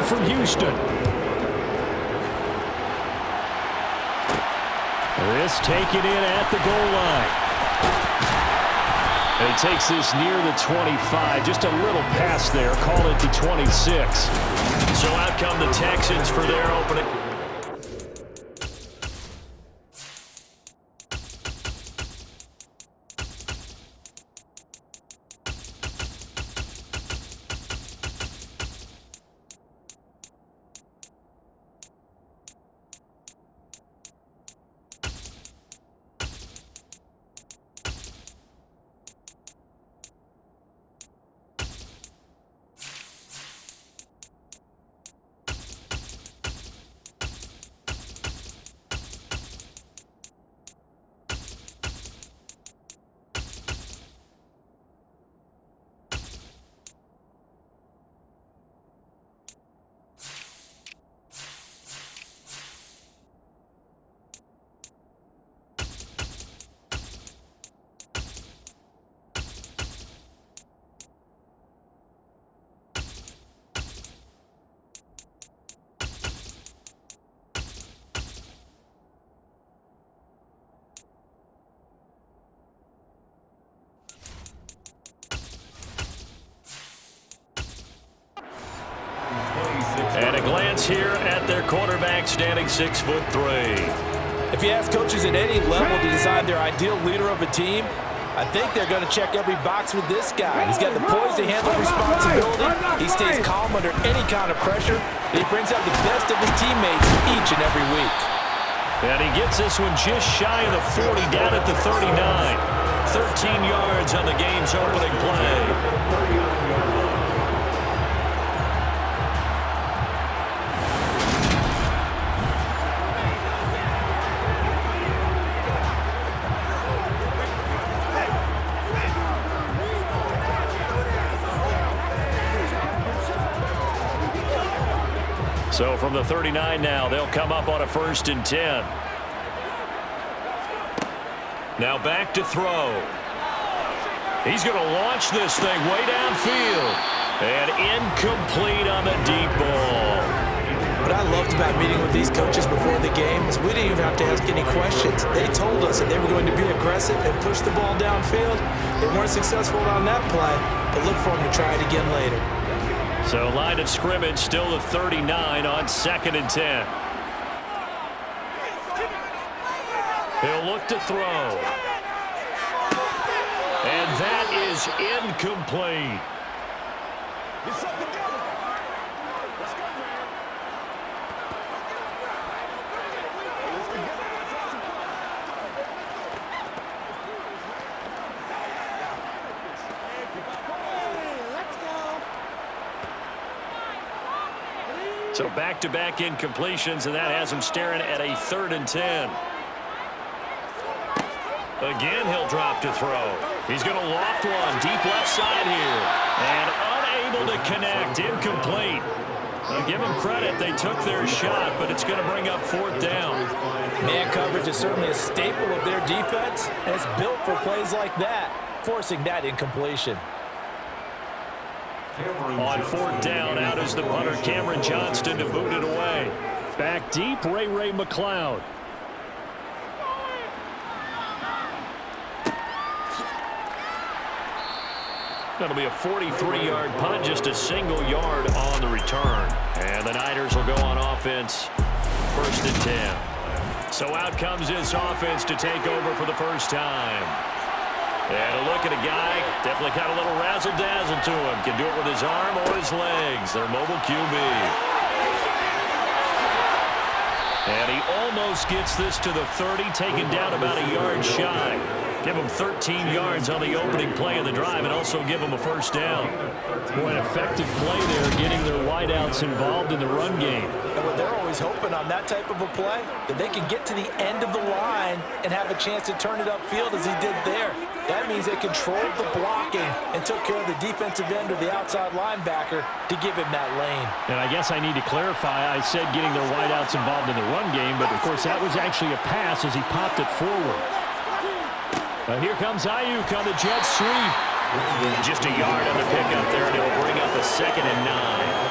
from Houston. This taken in at the goal line. And he takes this near the 25. Just a little pass there. Call it the 26. So out come the Texans for their opening. And a glance here at their quarterback, standing 6'3". If you ask coaches at any level to decide their ideal leader of a team, I think they're going to check every box with this guy. He's got the poise to handle responsibility. He stays calm under any kind of pressure. He brings out the best of his teammates each and every week. And he gets this one just shy of the 40, down at the 39. 13 yards on the game's opening play. So from the 39 now, they'll come up on a 1st and 10. Now back to throw. He's going to launch this thing way downfield. And incomplete on the deep ball. What I loved about meeting with these coaches before the game is we didn't even have to ask any questions. They told us that they were going to be aggressive and push the ball downfield. They weren't successful on that play, but look for them to try it again later. So line of scrimmage still the 39 on 2nd and 10. He'll look to throw. And that is incomplete. So back-to-back incompletions, and that has him staring at a 3rd and 10. Again, he'll drop to throw. He's going to loft one deep left side here. And unable to connect, incomplete. I'll give them credit. They took their shot, but it's going to bring up 4th down. Man coverage is certainly a staple of their defense, and it's built for plays like that, forcing that incompletion. On 4th down, out is the punter, Cameron Johnston, to boot it away. Back deep, Ray McLeod. That'll be a 43-yard punt, just a single yard on the return. And the Niners will go on offense, 1st and 10. So out comes this offense to take over for the first time. And a look at a guy, definitely got a little razzle-dazzle to him. Can do it with his arm or his legs. Their mobile QB. And he almost gets this to the 30, taken down about a yard shy. Give him 13 yards on the opening play of the drive and also give him a 1st down. Boy, an effective play there, getting their wideouts involved in the run game. And what they're always hoping on that type of a play, that they can get to the end of the line and have a chance to turn it upfield as he did there. That means they controlled the blocking and took care of the defensive end or the outside linebacker to give him that lane. And I guess I need to clarify, I said getting their wideouts involved in the run game, but of course that was actually a pass as he popped it forward. Here comes Ayuk on the jet sweep. Just a yard on the pickup there, and it'll bring up a 2nd and 9.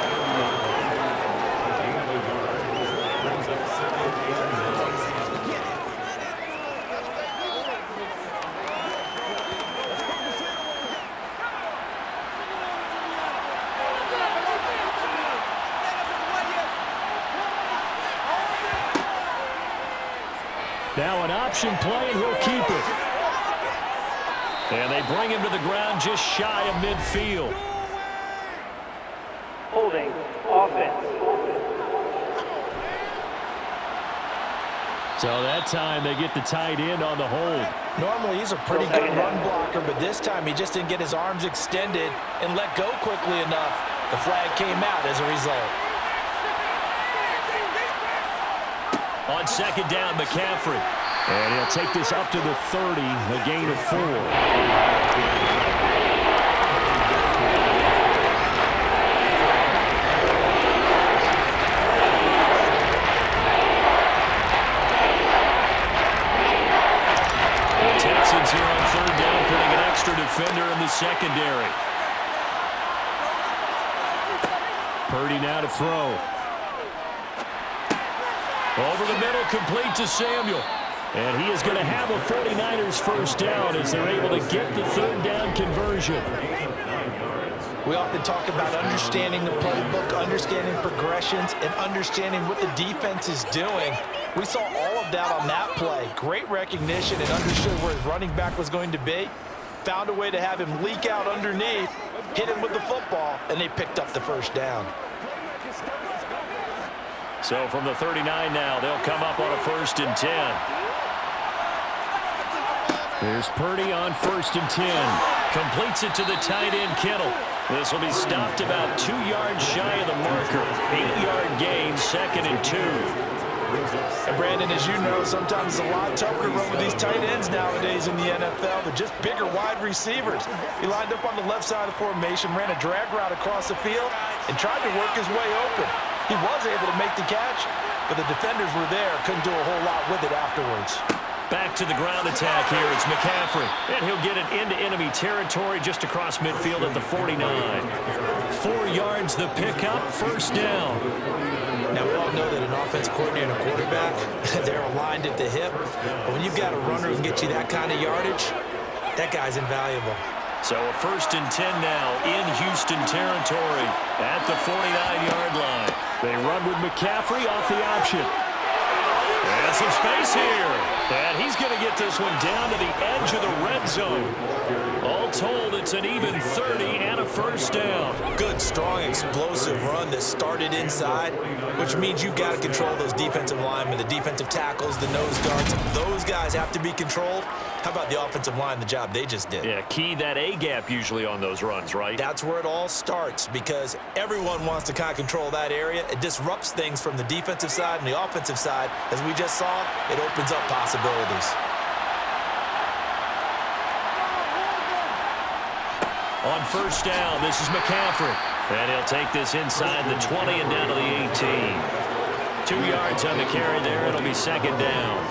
option play, and he'll keep it. And they bring him to the ground just shy of midfield. Holding offense. So that time they get the tight end on the hold. Normally he's a pretty good run blocker, but this time he just didn't get his arms extended and let go quickly enough. The flag came out as a result. On second down, McCaffrey. And he'll take this up to the 30, a gain of 4. The Texans here on third down, putting an extra defender in the secondary. Purdy now to throw. Over the middle, complete to Samuel. And he is going to have a 49ers first down as they're able to get the third down conversion. We often talk about understanding the playbook, understanding progressions, and understanding what the defense is doing. We saw all of that on that play. Great recognition and understood where his running back was going to be. Found a way to have him leak out underneath, hit him with the football, and they picked up the first down. So from the 39 now, they'll come up on a 1st and 10. Here's Purdy on 1st and 10. Completes it to the tight end, Kittle. This will be stopped about 2 yards shy of the marker. 8-yard gain, 2nd and 2. And Brandon, as you know, sometimes it's a lot tougher to run with these tight ends nowadays in the NFL. They're just bigger wide receivers. He lined up on the left side of the formation, ran a drag route across the field, and tried to work his way open. He was able to make the catch, but the defenders were there, couldn't do a whole lot with it afterwards. Back to the ground attack here. It's McCaffrey. And he'll get it into enemy territory just across midfield at the 49. 4 yards the pickup, first down. Now, we all know that an offense coordinator and a quarterback, they're aligned at the hip. But when you've got a runner who can get you that kind of yardage, that guy's invaluable. So a 1st and 10 now in Houston territory at the 49-yard line. They run with McCaffrey off the option. And some space here. And he's going to get this one down to the edge of the red zone. All told, it's an even 30 and a first down. Good, strong, explosive run that started inside, which means you've got to control those defensive linemen, the defensive tackles, the nose guards. Those guys have to be controlled. How about the offensive line, the job they just did? Yeah, key that A-gap usually on those runs, right? That's where it all starts because everyone wants to kind of control that area. It disrupts things from the defensive side and the offensive side. As we just saw, it opens up possibilities. On first down, this is McCaffrey. And he'll take this inside the 20 and down to the 18. 2 yards on the carry there. It'll be second down.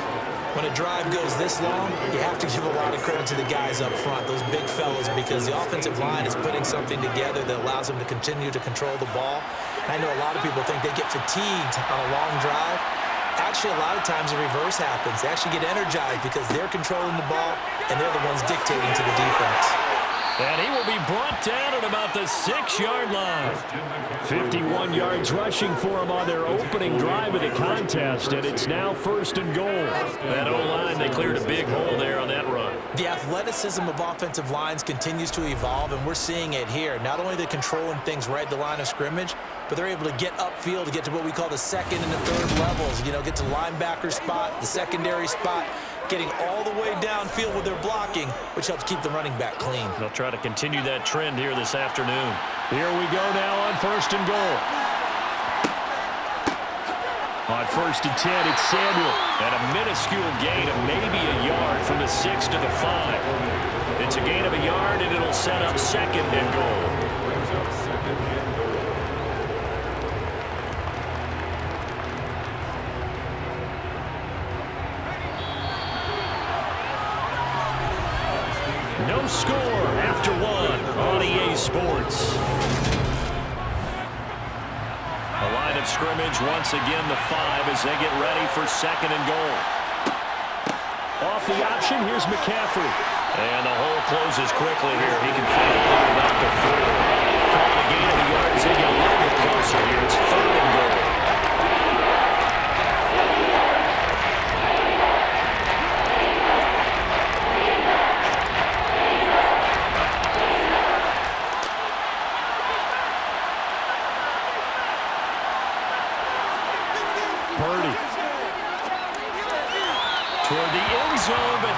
When a drive goes this long, you have to give a lot of credit to the guys up front, those big fellas, because the offensive line is putting something together that allows them to continue to control the ball. I know a lot of people think they get fatigued on a long drive. Actually, a lot of times the reverse happens. They actually get energized because they're controlling the ball, and they're the ones dictating to the defense. And he will be brought down at about the 6-yard line. 51 yards rushing for him on their opening drive of the contest, and it's now 1st and goal. That O-line, they cleared a big hole there on that run. The athleticism of offensive lines continues to evolve, and we're seeing it here. Not only are they controlling things right at the line of scrimmage, but they're able to get upfield to get to what we call the second and the third levels. You know, get to linebacker spot, the secondary spot, getting all the way downfield with their blocking, which helps keep the running back clean. They'll try to continue that trend here this afternoon. Here we go now on 1st and goal. On 1st and 10, it's Samuel. And a minuscule gain of maybe a yard from the 6 to the 5. It's a gain of a yard, and it'll set up 2nd and goal. No score after 1 on EA Sports. A line of scrimmage, once again the 5 as they get ready for 2nd and goal. Off the option, here's McCaffrey. And the hole closes quickly here. He can find it about the 4. Calling a gain of a yard as they get a little bit closer here. It's 3rd and goal.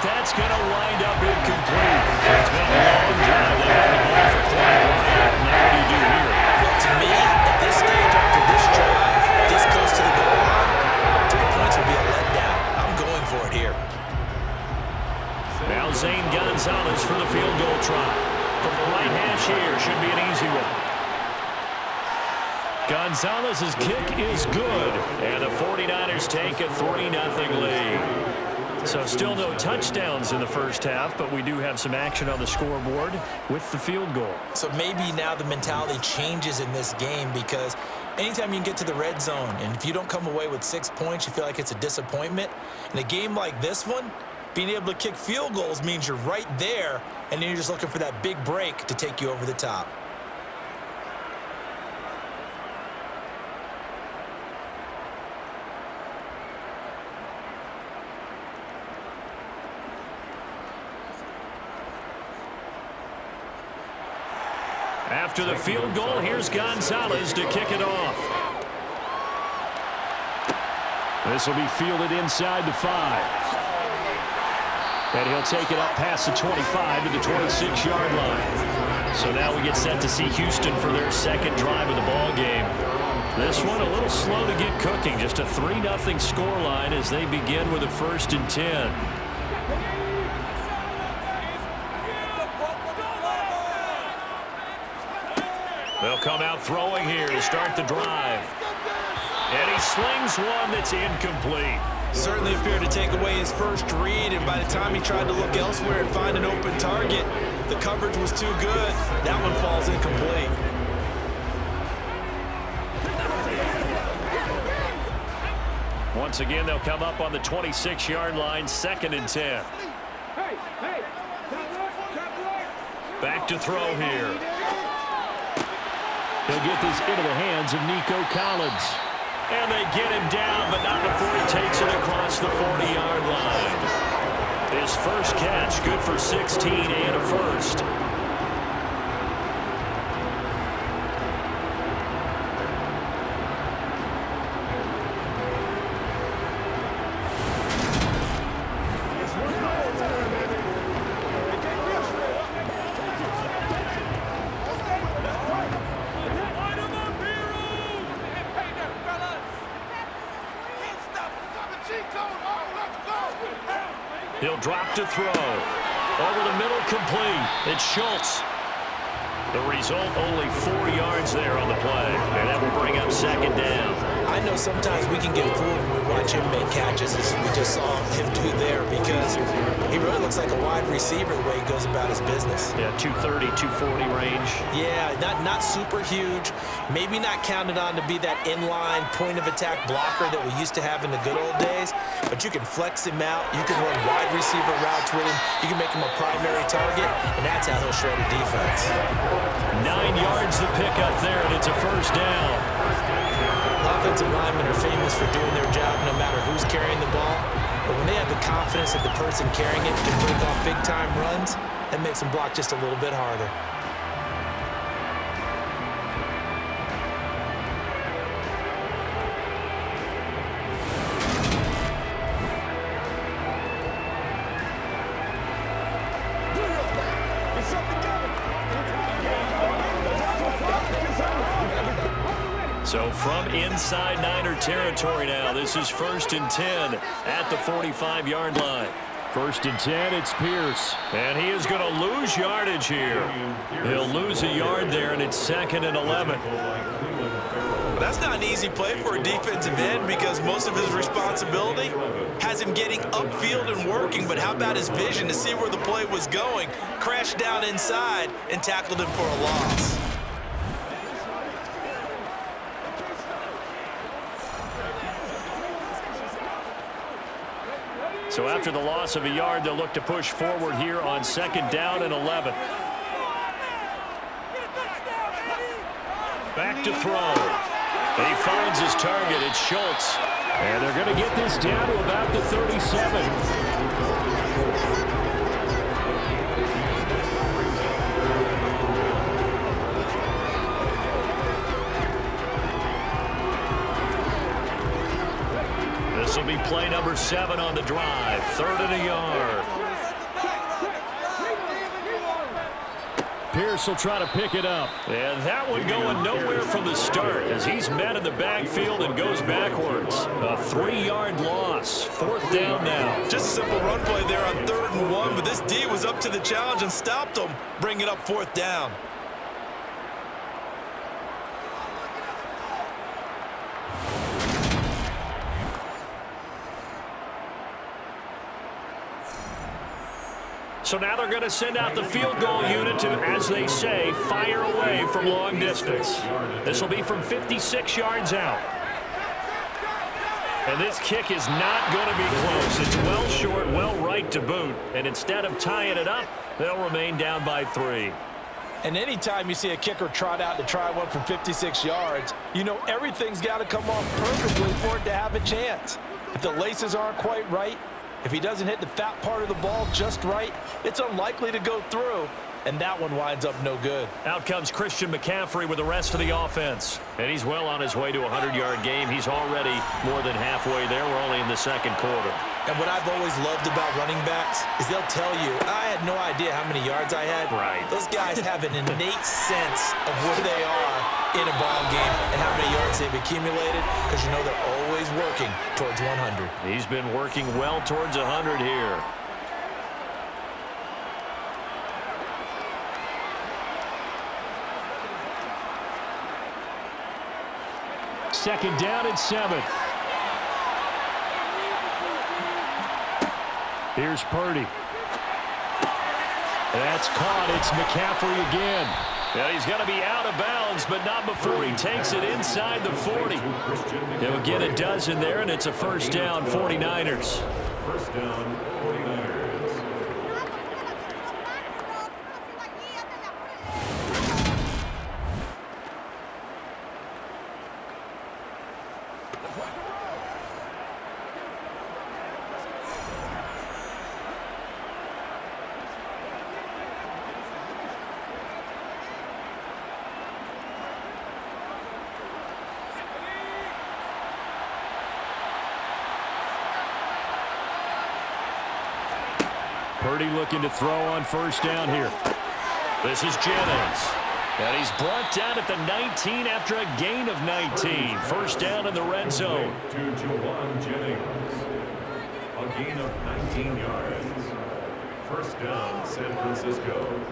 that's going to wind up incomplete. So it's been a long drive. They've had the ball for quite a while. Now what do you do here? Well, to me, at this stage, after this drive, this close to the goal line, 3 points would be a letdown. I'm going for it here. Now Zane Gonzalez for the field goal try. From the right hash here, should be an easy one. Gonzalez's kick is good, and the 49ers take a 3-0 lead. So still no touchdowns in the first half, but we do have some action on the scoreboard with the field goal. So maybe now the mentality changes in this game, because anytime you can get to the red zone, and if you don't come away with 6 points, you feel like it's a disappointment. In a game like this one, being able to kick field goals means you're right there, and then you're just looking for that big break to take you over the top. After the field goal, here's Gonzalez to kick it off. This will be fielded inside the 5. And he'll take it up past the 25 to the 26-yard line. So now we get set to see Houston for their second drive of the ball game. This one a little slow to get cooking. Just a 3-0 scoreline as they begin with a 1st and 10. They'll come out throwing here to start the drive. And he slings one that's incomplete. Certainly appeared to take away his first read, and by the time he tried to look elsewhere and find an open target, the coverage was too good. That one falls incomplete. Once again, they'll come up on the 26-yard line, 2nd and 10. Back to throw here. He'll get this into the hands of Nico Collins. And they get him down, but not before he takes it across the 40-yard line. His first catch, good for 16 and a 1st. He'll drop to throw. Over the middle, complete. It's Schultz. The result, only 4 yards there on the play. And that will bring up 2nd down. I know sometimes we can get fooled when we watch him make catches, as we just saw him do there, because he really looks like a wide receiver the way he goes about his business. Yeah, 230, 240 range. Yeah, not super huge. Maybe not counted on to be that inline point-of-attack blocker that we used to have in the good old days, but you can flex him out. You can run wide receiver routes with him. You can make him a primary target, and that's how he'll shred a defense. 9 yards to pick up there, and it's a 1st down. Offensive linemen are famous for doing their job no matter who's carrying the ball. But when they have the confidence that the person carrying it can break off big-time runs, that makes them block just a little bit harder. So from inside Niner territory now, this is 1st and 10 at the 45-yard line. 1st and 10, it's Pierce. And he is going to lose yardage here. He'll lose a yard there, and it's 2nd and 11. Well, that's not an easy play for a defensive end, because most of his responsibility has him getting upfield and working. But how about his vision to see where the play was going? Crashed down inside and tackled him for a loss. So after the loss of a yard, they'll look to push forward here on 2nd down and 11. Back to throw. He finds his target. It's Schultz. And they're going to get this down to about the 37. This will be play number 7 on the drive. 3rd and a yard. Pierce will try to pick it up. And that one going nowhere from the start as he's met in the backfield and goes backwards. A 3-yard loss. 4th down now. Just a simple run play there on 3rd and 1, but this D was up to the challenge and stopped him, bringing it up 4th down. So now they're going to send out the field goal unit to, as they say, fire away from long distance. This will be from 56 yards out. And this kick is not going to be close. It's well short, well right to boot. And instead of tying it up, they'll remain down by 3. And anytime you see a kicker trot out to try one from 56 yards, you know everything's got to come off perfectly for it to have a chance. If the laces aren't quite right, if he doesn't hit the fat part of the ball just right, it's unlikely to go through, and that one winds up no good. Out comes Christian McCaffrey with the rest of the offense. And he's well on his way to a 100-yard game. He's already more than halfway there. We're only in the 2nd quarter. And what I've always loved about running backs is they'll tell you, I had no idea how many yards I had. Right. Those guys have an innate sense of where they are in a ball game and how many yards they've accumulated, because you know they're always working towards 100. He's been working well towards 100 here. Second down and 7. Here's Purdy. That's caught. It's McCaffrey again. Yeah, he's going to be out of bounds, but not before he takes it inside the 40. He'll get a dozen there, and it's a 1st down, 49ers. 1st down, 49ers. Purdy looking to throw on 1st down here. This is Jennings. And he's brought down at the 19 after a gain of 19. 1st down in the red zone. To Jawan Jennings. A gain of 19 yards. 1st down, San Francisco.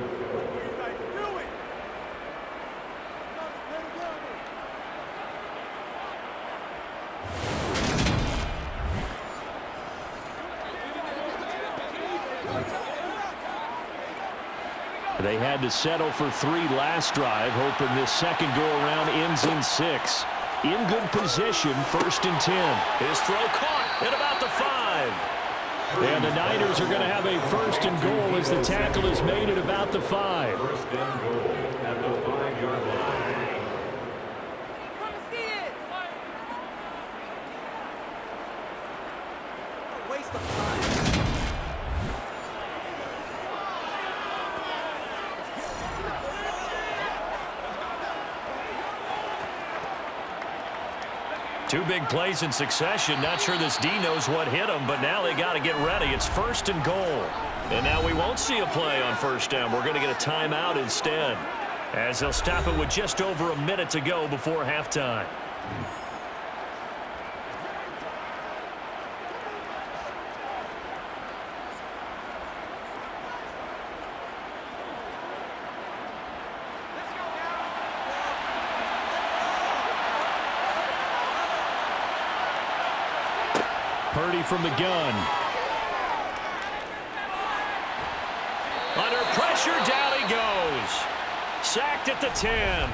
They had to settle for 3 last drive, hoping this second go-around ends in 6. In good position, 1st and 10. His throw caught at about the 5. And the Niners are going to have a 1st and goal as the tackle is made at about the 5. 1st and goal at the 5-yard line. Waste of time. Two big plays in succession. Not sure this D knows what hit him, but now they got to get ready. It's 1st and goal. And now we won't see a play on 1st down. We're going to get a timeout instead, as they'll stop it with just over a minute to go before halftime. Purdy from the gun. Under pressure, down he goes. Sacked at the 10.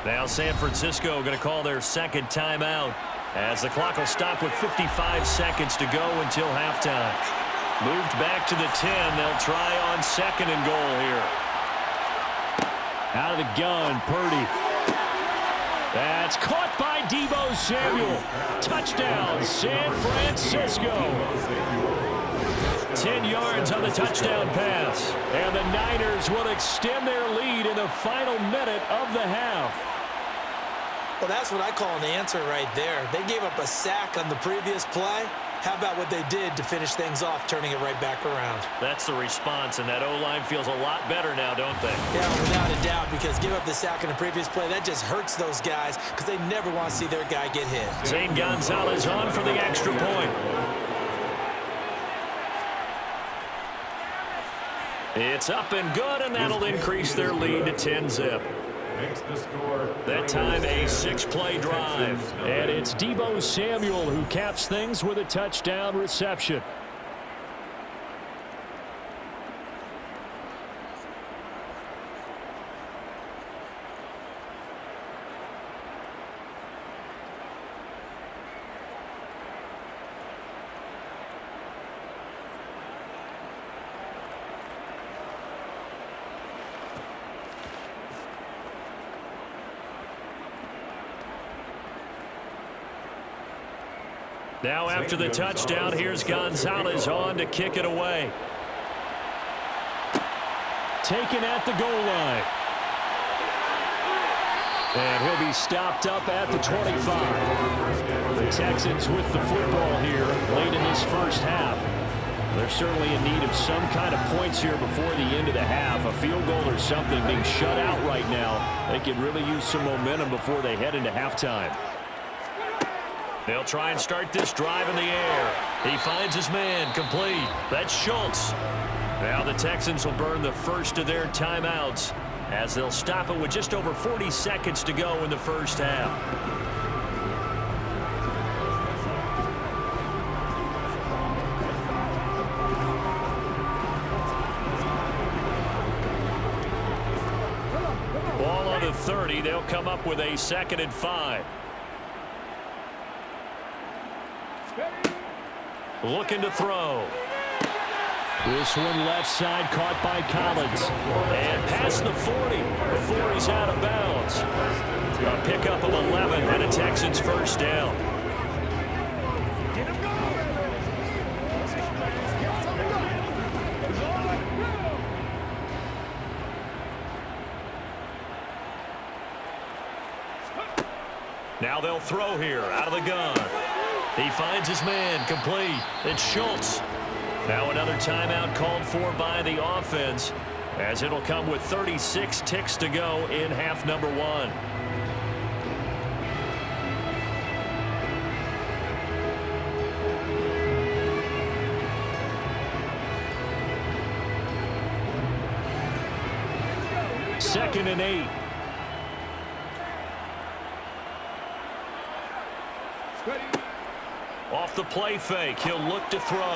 Now San Francisco going to call their 2nd timeout, as the clock will stop with 55 seconds to go until halftime. Moved back to the 10. They'll try on 2nd and goal here. Out of the gun, Purdy. That's caught by Deebo Samuel. Touchdown, San Francisco. 10 yards on the touchdown pass. And the Niners will extend their lead in the final minute of the half. Well, that's what I call an answer right there. They gave up a sack on the previous play, How about what they did to finish things off, turning it right back around? That's the response, and that O-line feels a lot better now, don't they? Yeah, without a doubt, because give up the sack in the previous play, that just hurts those guys because they never want to see their guy get hit. Zane Gonzalez on for the extra point. It's up and good, and that'll increase their lead to 10-zip. Makes the score. That time a 6-play drive. And it's Deebo Samuel who caps things with a touchdown reception. Now after the touchdown, here's Gonzalez on to kick it away. Taken at the goal line. And he'll be stopped up at the 25. The Texans with the football here late in this first half. They're certainly in need of some kind of points here before the end of the half. A field goal or something being shut out right now. They could really use some momentum before they head into halftime. They'll try and start this drive in the air. He finds his man, complete. That's Schultz. Now the Texans will burn the first of their timeouts as they'll stop it with just over 40 seconds to go in the first half. Ball on the 30. They'll come up with a 2nd and 5. Looking to throw. This one left side caught by Collins. And past the 40 before he's out of bounds. A pickup of 11 and a Texans first down. Now they'll throw here out of the gun. He finds his man, complete. It's Schultz. Now another timeout called for by the offense, as it'll come with 36 ticks to go in half number 1. Second and 8. Off the play fake, he'll look to throw.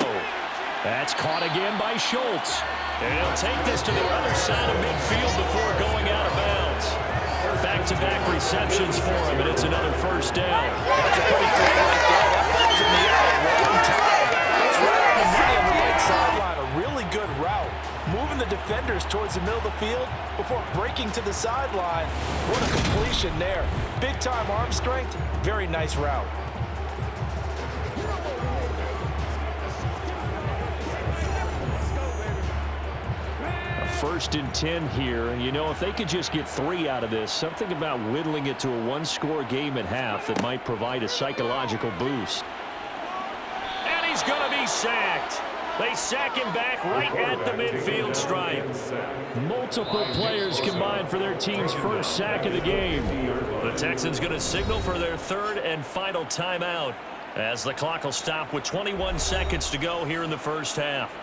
That's caught again by Schultz. And he'll take this to the other side of midfield before going out of bounds. Back-to-back receptions for him, and it's another first down. That's a pretty throw right there. That ball's in the air at one time. It's right on the money on the right sideline. A really good route. Moving the defenders towards the middle of the field before breaking to the sideline. What a completion there. Big-time arm strength. Very nice route. First and 10 here, and you know, if they could just get 3 out of this, something about whittling it to a 1-score game at half that might provide a psychological boost. And he's going to be sacked. They sack him back right at the midfield stripe. Multiple players combined for their team's first sack of the game. The Texans going to signal for their 3rd and final timeout as the clock will stop with 21 seconds to go here in the first half.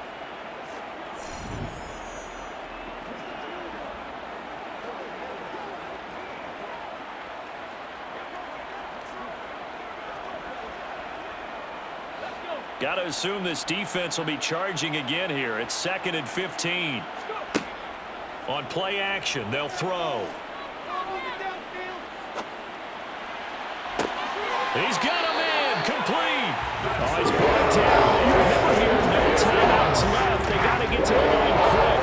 Got to assume this defense will be charging again here. It's 2nd and 15. On play action, they'll throw. He's got a man, complete. Oh, he's brought down. And remember here, no timeouts left. They got to get to the line quick.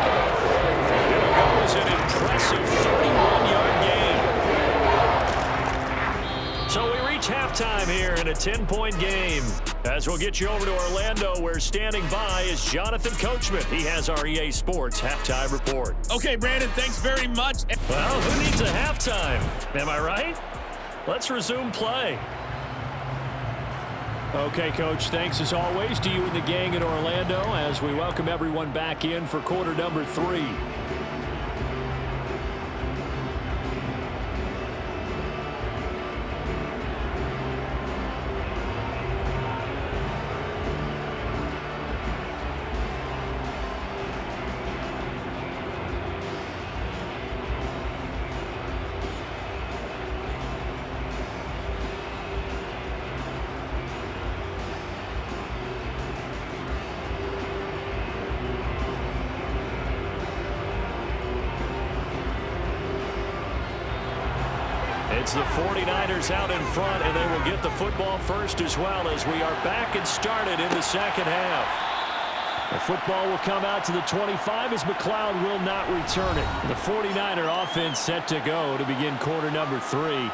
There goes an impressive 31-yard gain. So we reach halftime here in a 10-point game. As we'll get you over to Orlando, where standing by is Jonathan Coachman. He has our EA Sports Halftime Report. Okay, Brandon, thanks very much. Well, who needs a halftime? Am I right? Let's resume play. Okay, Coach, thanks as always to you and the gang in Orlando as we welcome everyone back in for quarter number 3. It's the 49ers out in front, and they will get the football first as well as we are back and started in the second half. The football will come out to the 25 as McLeod will not return it. The 49er offense set to go to begin quarter number 3.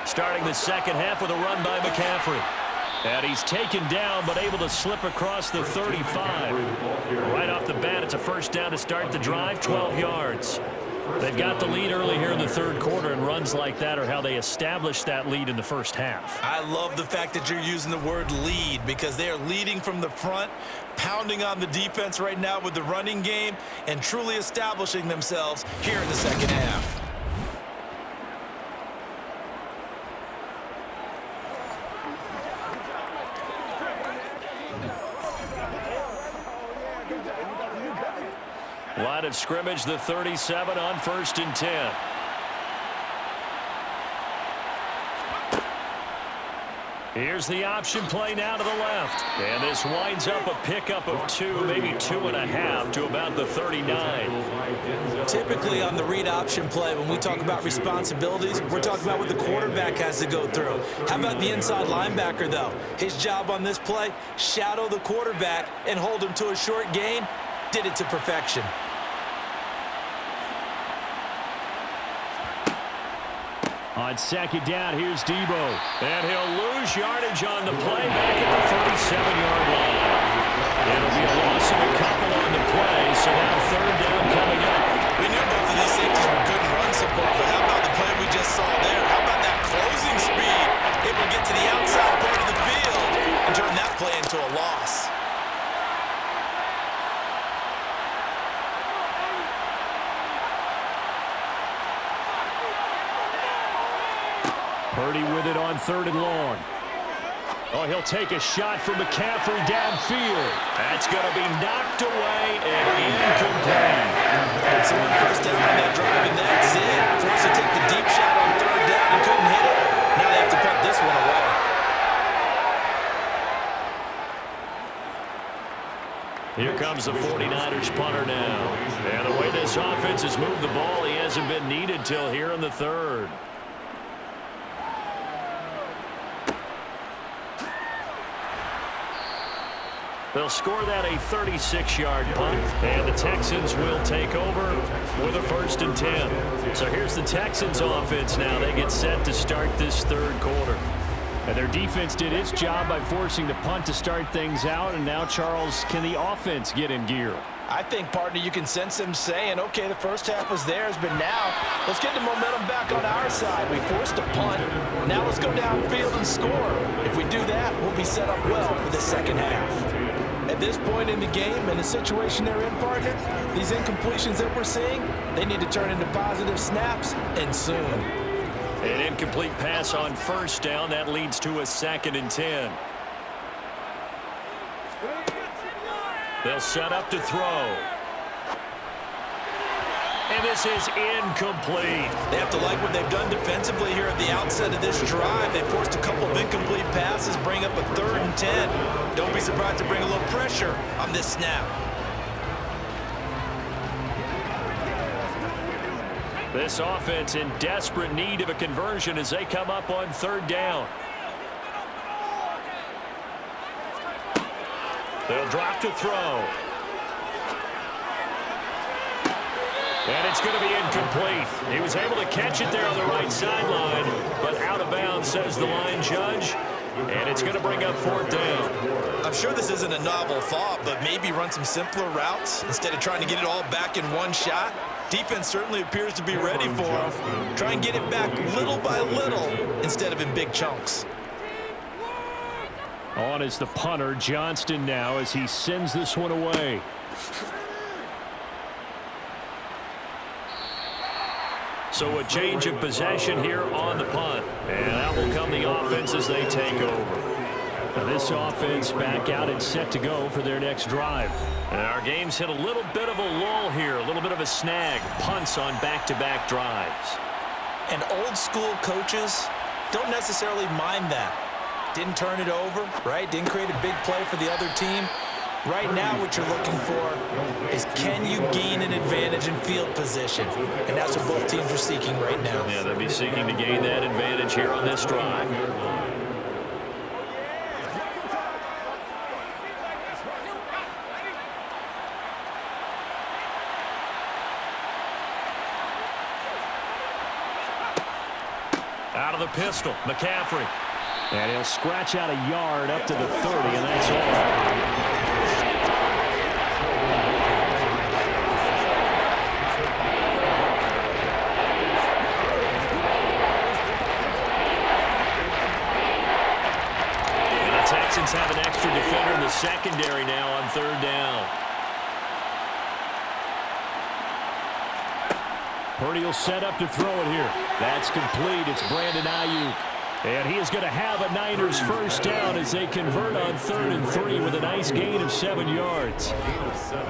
Starting the second half with a run by McCaffrey. And he's taken down, but able to slip across the 35. Right off the bat, it's a first down to start the drive, 12 yards. They've got the lead early here in the third quarter, and runs like that are how they established that lead in the first half. I love the fact that you're using the word lead because they are leading from the front, pounding on the defense right now with the running game, and truly establishing themselves here in the second half. Line of scrimmage, the 37 on 1st and 10. Here's the option play now to the left. And this winds up a pickup of 2, maybe 2.5 to about the 39. Typically on the read option play, when we talk about responsibilities, we're talking about what the quarterback has to go through. How about the inside linebacker, though? His job on this play, shadow the quarterback and hold him to a short gain. Did it to perfection. On second down, here's Debo. And he'll lose yardage on the play back at the 37-yard line. It'll be a loss of a couple on the play, so now third down coming up. We knew both of these safeties were good in run support, but how about the play we just saw there? How about that closing speed? Able to get to the outside part of the field and turn that play into a loss. Purdy with it on 3rd and long. Oh, he'll take a shot from McCaffrey downfield. That's going to be knocked away and incomplete. So one first down on that drive, and that's it. Forced to take the deep shot on 3rd down and couldn't hit it. Now they have to put this one away. Here comes the 49ers punter now. And the way this offense has moved the ball, he hasn't been needed till here in the 3rd. They'll score that a 36-yard punt, and the Texans will take over with a 1st and 10. So here's the Texans offense now. They get set to start this third quarter. And their defense did its job by forcing the punt to start things out, and now, Charles, can the offense get in gear? I think, partner, you can sense them saying, okay, the first half was theirs, but now let's get the momentum back on our side. We forced a punt. Now let's go downfield and score. If we do that, we'll be set up well for the second half. At this point in the game and the situation they're in, partner, these incompletions that we're seeing, they need to turn into positive snaps, and soon. An incomplete pass on 1st down. That leads to a 2nd and 10. They'll set up to throw. And this is incomplete. They have to like what they've done defensively here at the outset of this drive. They forced a couple of incomplete passes, bring up a 3rd and 10. Don't be surprised to bring a little pressure on this snap. This offense in desperate need of a conversion as they come up on 3rd down. They'll drop to throw. And it's going to be incomplete. He was able to catch it there on the right sideline, but out of bounds, says the line judge. And it's going to bring up 4th down. I'm sure this isn't a novel thought, but maybe run some simpler routes instead of trying to get it all back in one shot. Defense certainly appears to be ready for him. Try and get it back little by little instead of in big chunks. On is the punter, Johnston, now as he sends this one away. So a change of possession here on the punt. And out will come the offense as they take over. Now this offense back out and set to go for their next drive. And our game's hit a little bit of a lull here, a little bit of a snag. Punts on back-to-back drives. And old school coaches don't necessarily mind that. Didn't turn it over, right? Didn't create a big play for the other team. Right now what you're looking for is, can you gain an advantage in field position? And that's what both teams are seeking right now. Yeah, they'll be seeking to gain that advantage here on this drive. Out of the pistol, McCaffrey. And he'll scratch out a yard up to the 30, and that's all. Texans have an extra defender in the secondary now on 3rd down. Purdy will set up to throw it here. That's complete. It's Brandon Ayuk. And he is going to have a Niners first down as they convert on 3rd and 3 with a nice gain of 7 yards.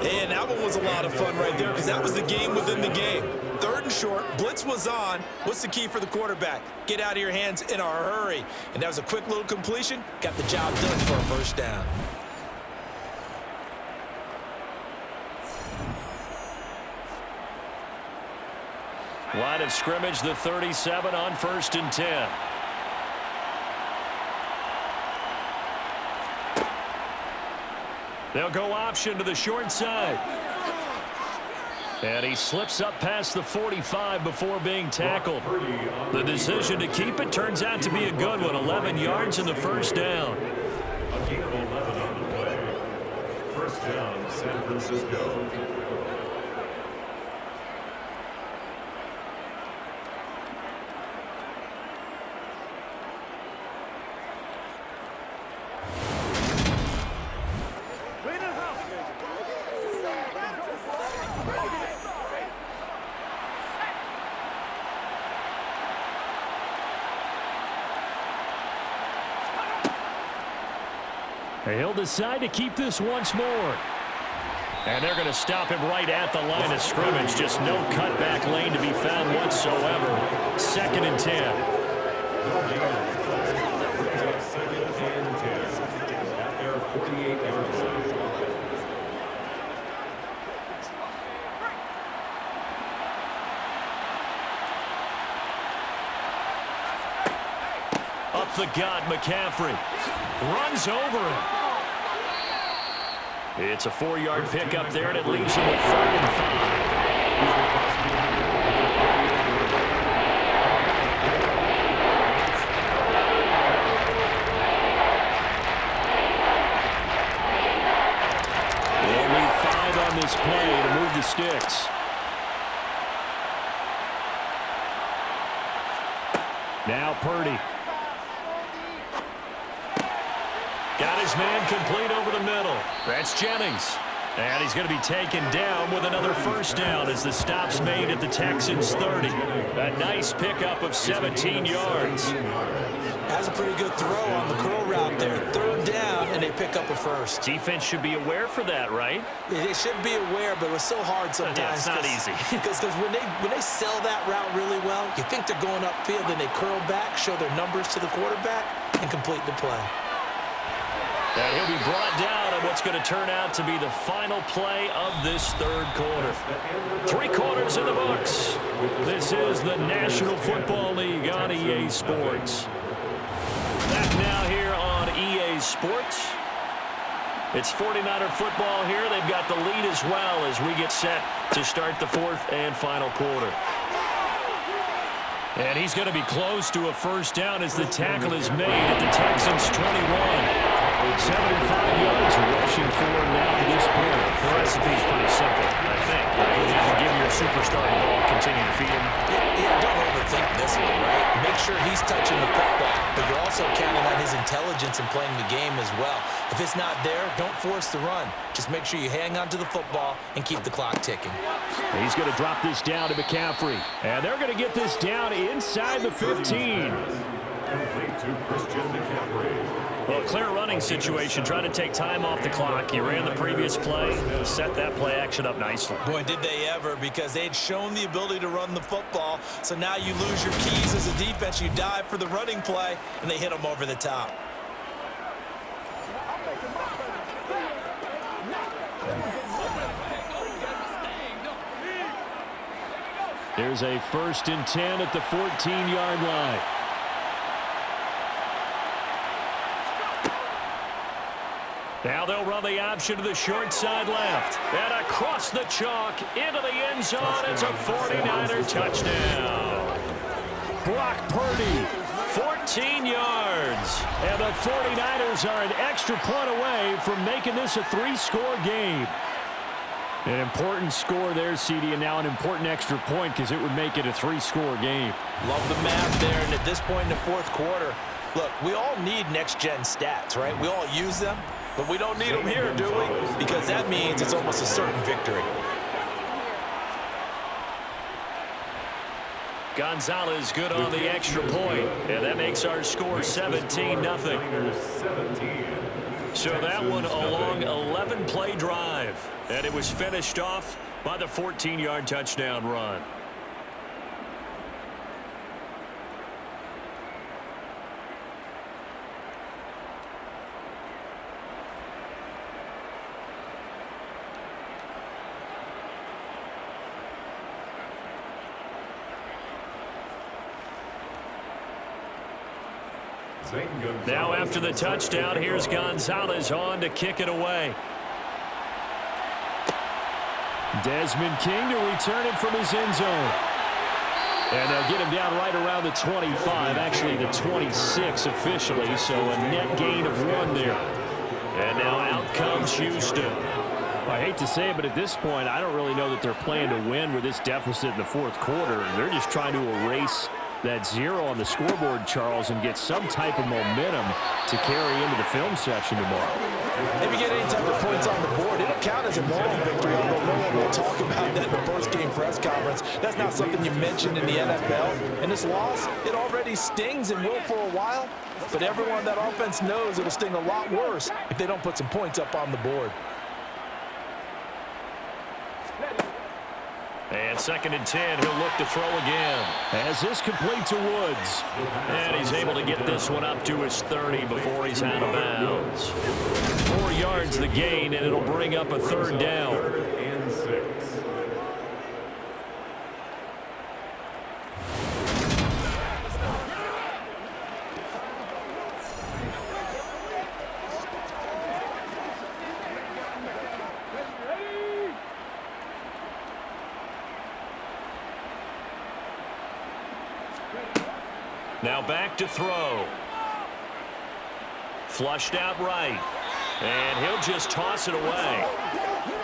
And that one was a lot of fun right there because that was the game within the game. 3rd and short, blitz was on. What's the key for the quarterback? Get out of your hands in a hurry. And that was a quick little completion. Got the job done for a first down. Line of scrimmage, the 37 on 1st and 10. They'll go option to the short side. And he slips up past the 45 before being tackled. The decision to keep it turns out to be a good one. 11 yards in the first down. A gain of 11 on the play. First down, San Francisco. He'll decide to keep this once more. And they're going to stop him right at the line of scrimmage. Just no cutback lane to be found whatsoever. 2nd and 10. At their 48-yard line. Up the gut, McCaffrey. Runs over him. It's a 4-yard pickup there, and it leaves him with 3rd and 5. They'll need 5 on this play to move the sticks. Now Purdy. Got his man complete over the middle. That's Jennings. And he's going to be taken down with another first down as the stop's made at the Texans' 30. A nice pickup of 17 yards. That's a pretty good throw on the curl route there. 3rd down, and they pick up a first. Defense should be aware for that, right? They should be aware, but it's so hard sometimes. Yeah, it's not easy. Because when they sell that route really well, you think they're going upfield, and they curl back, show their numbers to the quarterback, and complete the play. And he'll be brought down on what's going to turn out to be the final play of this 3rd quarter. 3 quarters in the books. This is the National Football League on EA Sports. Back now here on EA Sports. It's 49er football here. They've got the lead as well as we get set to start the 4th and final quarter. And he's going to be close to a first down as the tackle is made at the Texans' 21. 75 yards rushing forward now to this point. The recipe is pretty simple, I think. You give your superstar the ball, continue to feed him. Yeah, don't overthink this one, right? Make sure he's touching the football, but you're also counting on his intelligence in playing the game as well. If it's not there, don't force the run. Just make sure you hang on to the football and keep the clock ticking. He's going to drop this down to McCaffrey. And they're going to get this down inside the 15. Complete to Christian McCaffrey. Well, clear running situation, trying to take time off the clock. You ran the previous play, set that play action up nicely. Boy, did they ever, because they'd shown the ability to run the football. So now you lose your keys as a defense. You dive for the running play, and they hit them over the top. There's a 1st and 10 at the 14-yard line. Now they'll run the option to the short side left. And across the chalk into the end zone. It's a 49er touchdown. Brock Purdy, 14 yards. And the 49ers are an extra point away from making this a 3-score game. An important score there, CD, and now an important extra point because it would make it a 3-score game. Love the math there, and at this point in the fourth quarter, look, we all need next-gen stats, right? We all use them, but we don't need them here, do we? Because that means it's almost a certain victory. Gonzalez good on the extra point, and that makes our score 17-0. So that one a long 11-play drive, and it was finished off by the 14-yard touchdown run. Now after the touchdown, here's Gonzalez on to kick it away. Desmond King to return it from his end zone. And they'll get him down right around the 25, actually the 26 officially, so a net gain of 1 there. And now out comes Houston. I hate to say it, but at this point, I don't really know that they're playing to win with this deficit in the fourth quarter. They're just trying to erase that 0 on the scoreboard, Charles, and get some type of momentum to carry into the film section tomorrow. If you get any type of points on the board, it'll count as a moral victory, although no one will talk about that in the post-game press conference. That's not something you mentioned in the NFL. And this loss, it already stings and will for a while, but everyone on that offense knows it'll sting a lot worse if they don't put some points up on the board. And 2nd and 10, he'll look to throw again. As this complete to Woods. And he's able to get this one up to his 30 before he's out of bounds. 4 yards the gain, and it'll bring up a 3rd down. 3rd and 6. Now back to throw. Flushed out right. And he'll just toss it away.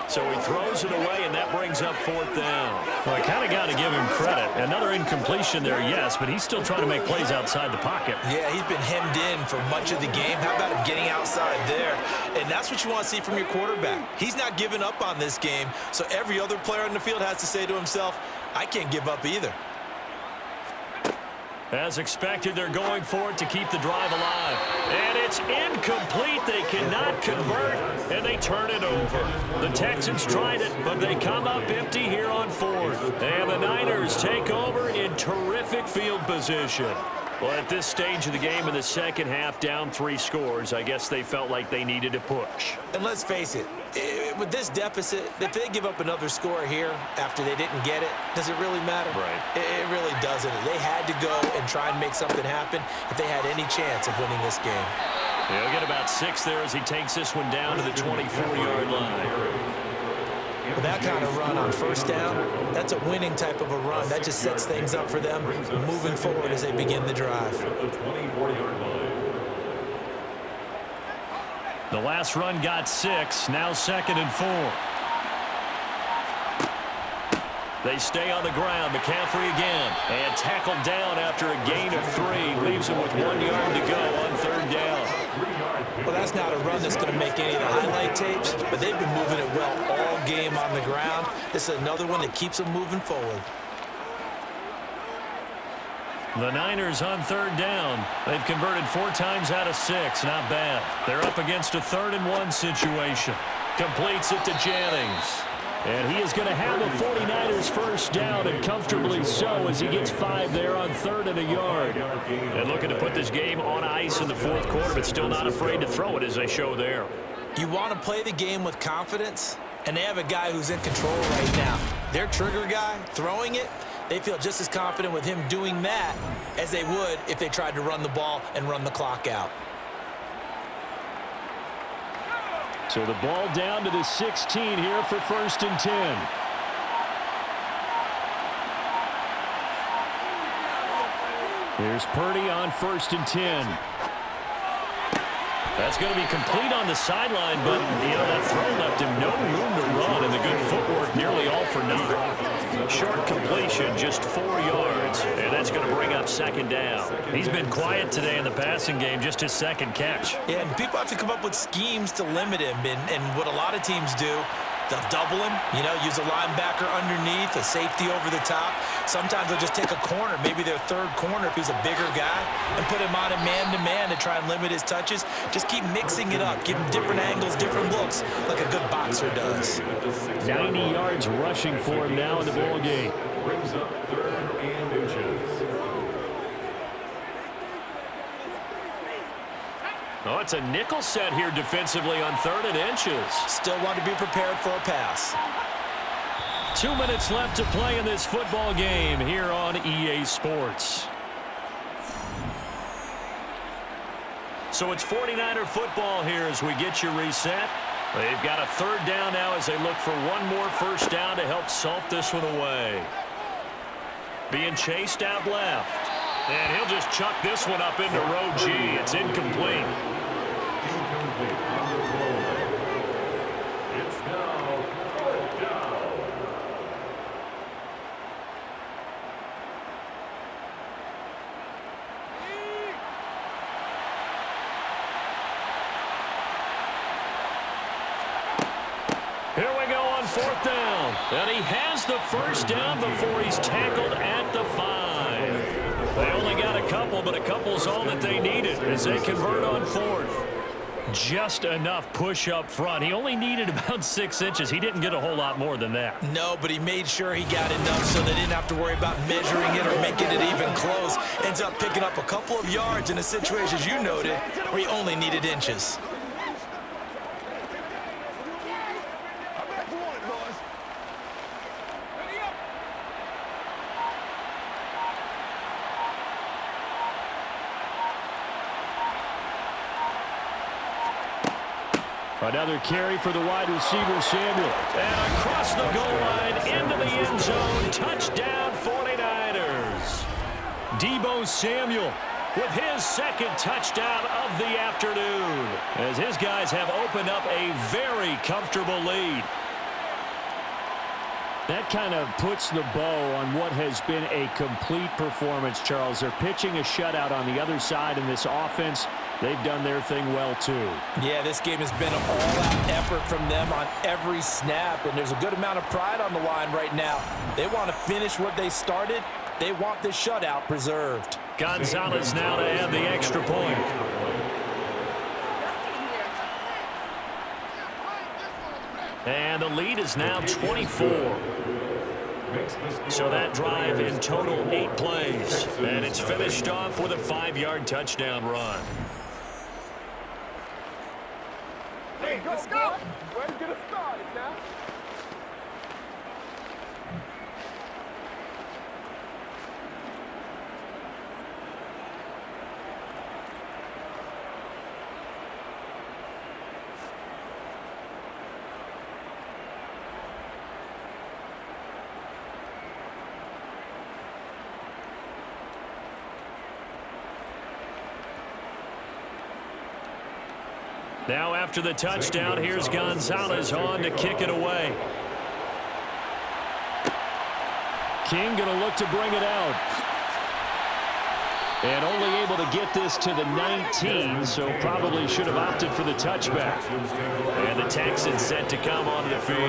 So he throws it away, and that brings up 4th down. Well, I kind of got to give him credit. Another incompletion there, yes, but he's still trying to make plays outside the pocket. Yeah, he's been hemmed in for much of the game. How about him getting outside there? And that's what you want to see from your quarterback. He's not giving up on this game, so every other player on the field has to say to himself, I can't give up either. As expected, they're going for it to keep the drive alive. And it's incomplete. They cannot convert, and they turn it over. The Texans tried it, but they come up empty here on 4th. And the Niners take over in terrific field position. Well, at this stage of the game in the second half, down 3 scores, I guess they felt like they needed to push. And let's face it, with this deficit, if they give up another score here after they didn't get it, does it really matter? Right. It really doesn't. They had to go and try and make something happen if they had any chance of winning this game. He'll get about 6 there as he takes this one down to the 24-yard line. With that kind of run on first down, that's a winning type of a run. That just sets things up for them moving forward as they begin the drive. The last run got 6, now 2nd and 4. They stay on the ground. McCaffrey again. And tackled down after a gain of 3. Leaves him with 1 yard to go on 3rd down. Well, that's not a run that's going to make any of the highlight tapes, but they've been moving it well all game on the ground. This is another one that keeps them moving forward. The Niners on 3rd down. They've converted 4 times out of 6. Not bad. They're up against a 3rd and 1 situation. Completes it to Jennings. And he is going to have the 49ers first down, and comfortably so, as he gets 5 there on 3rd and a yard. And looking to put this game on ice in the 4th quarter, but still not afraid to throw it as they show there. You want to play the game with confidence, and they have a guy who's in control right now. Their trigger guy, throwing it, they feel just as confident with him doing that as they would if they tried to run the ball and run the clock out. So the ball down to the 16 here for 1st and 10. Here's Purdy on 1st and 10. That's going to be complete on the sideline, but, that throw left him no room to run, and the good footwork nearly all for nothing. Short completion, just 4 yards, and that's going to bring up 2nd down. He's been quiet today in the passing game, just his 2nd catch. Yeah, and people have to come up with schemes to limit him, and what a lot of teams do, they'll double him, use a linebacker underneath, a safety over the top. Sometimes they'll just take a corner, maybe their 3rd corner if he's a bigger guy, and put him on a man-to-man to try and limit his touches. Just keep mixing it up, give him different angles, different looks, like a good boxer does. 90 yards rushing for him now in the ball game. Brings up 3rd and inches. Oh, it's a nickel set here defensively on 3rd and inches. Still want to be prepared for a pass. 2 minutes left to play in this football game here on EA Sports. So it's 49er football here as we get you reset. They've got a 3rd down now as they look for one more first down to help salt this one away. Being chased out left. And he'll just chuck this one up into row G. It's incomplete. It's now 4th down. Here we go on 4th down. And he has the first down before he's tackled at the 5. They only got a couple, but a couple's all that they needed as they convert on 4th. Just enough push up front. He only needed about 6 inches. He didn't get a whole lot more than that. No, but he made sure he got enough so they didn't have to worry about measuring it or making it even close. Ends up picking up a couple of yards in a situation, as you noted, where he only needed inches. Another carry for the wide receiver, Samuel. And across the goal line, into the end zone. Touchdown, 49ers. Deebo Samuel with his 2nd touchdown of the afternoon, as his guys have opened up a very comfortable lead. That kind of puts the bow on what has been a complete performance, Charles. They're pitching a shutout on the other side in this offense. They've done their thing well, too. Yeah, this game has been an all-out effort from them on every snap, and there's a good amount of pride on the line right now. They want to finish what they started. They want this shutout preserved. Gonzalez now to add the extra point. And the lead is now 24. So that drive in total 8 plays. And it's finished off with a 5-yard touchdown run. Hey, let's go. Let's get it started now. Now after the touchdown, here's Gonzalez on to kick it away. King going to look to bring it out. And only able to get this to the 19, so probably should have opted for the touchback. And the Texans set to come onto the field.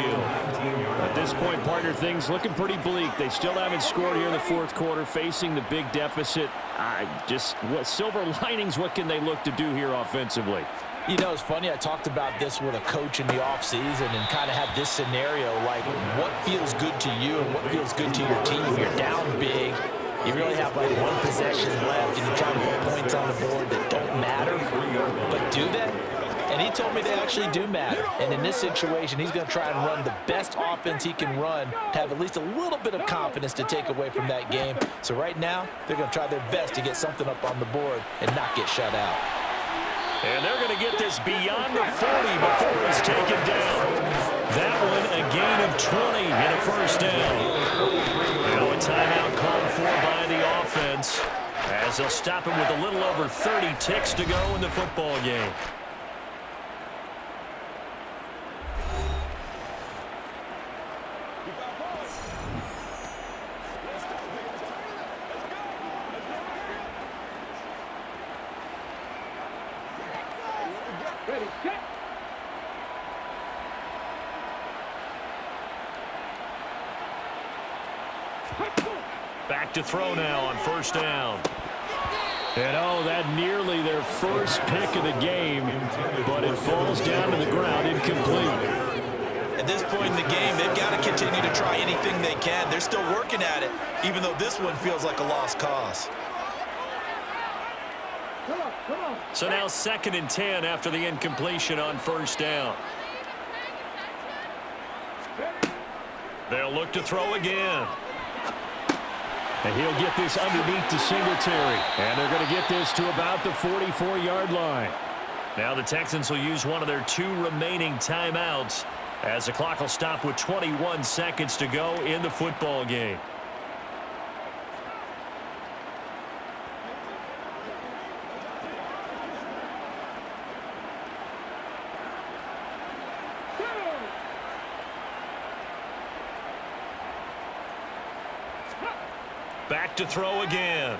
At this point, partner, things looking pretty bleak. They still haven't scored here in the fourth quarter, facing the big deficit. What silver linings, what can they look to do here offensively? You know, it's funny, I talked about this with a coach in the offseason and kind of had this scenario, like what feels good to you and what feels good to your team. You're down big. You really have like one possession left, and you're trying to put points on the board that don't matter. But do they? And he told me they actually do matter. And in this situation, he's going to try and run the best offense he can run to have at least a little bit of confidence to take away from that game. So right now, they're going to try their best to get something up on the board and not get shut out. And they're going to get this beyond the 40 before it's taken down. That one a gain of 20 and a first down. Now a timeout called for by the offense as they'll stop him with a little over 30 ticks to go in the football game. Back to throw now on first down. And that nearly their first pick of the game, but it falls down to the ground incomplete. At this point in the game, they've got to continue to try anything they can. They're still working at it, even though this one feels like a lost cause. So now 2nd and 10 after the incompletion on first down. They'll look to throw again. And he'll get this underneath to Singletary. And they're going to get this to about the 44-yard line. Now the Texans will use one of their 2 remaining timeouts as the clock will stop with 21 seconds to go in the football game. Back to throw again.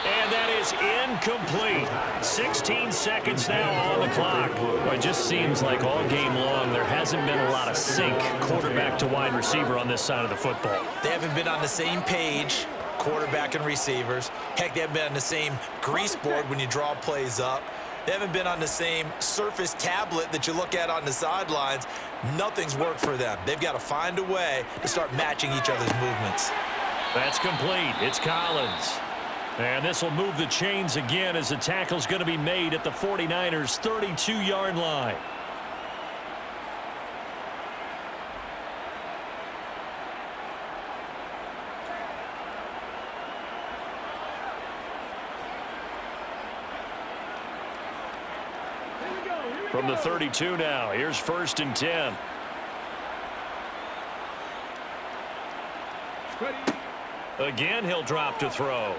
And that is incomplete. 16 seconds now on the clock. Well, it just seems like all game long there hasn't been a lot of sync quarterback to wide receiver on this side of the football. They haven't been on the same page, quarterback and receivers. Heck, they haven't been on the same grease board when you draw plays up. They haven't been on the same Surface tablet that you look at on the sidelines. Nothing's worked for them. They've got to find a way to start matching each other's movements. That's complete. It's Collins. And this will move the chains again as the tackle's going to be made at the 49ers' 32-yard line. From the 32 now, here's 1st and 10. Again, he'll drop to throw.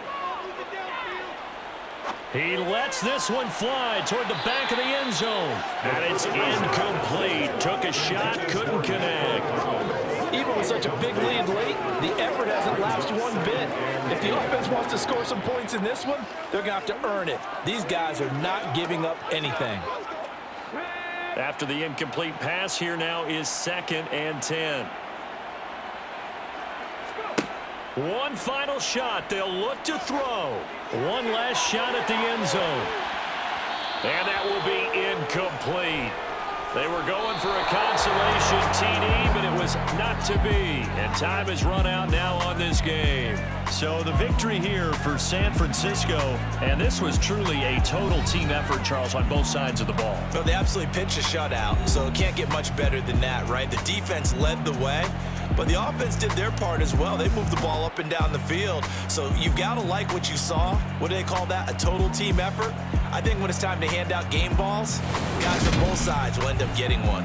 He lets this one fly toward the back of the end zone. And it's incomplete. Took a shot, couldn't connect. Even with such a big lead late, the effort hasn't lapsed one bit. If the offense wants to score some points in this one, they're going to have to earn it. These guys are not giving up anything. After the incomplete pass, here now is 2nd and 10. One final shot. They'll look to throw. One last shot at the end zone. And that will be incomplete. They were going for a consolation TD, but it was not to be. And time has run out now on this game. So the victory here for San Francisco, and this was truly a total team effort, Charles, on both sides of the ball. Well, they absolutely pitched a shutout, so it can't get much better than that, right? The defense led the way, but the offense did their part as well. They moved the ball up and down the field, so you've got to like what you saw. What do they call that? A total team effort? I think when it's time to hand out game balls, guys on both sides will end up getting one.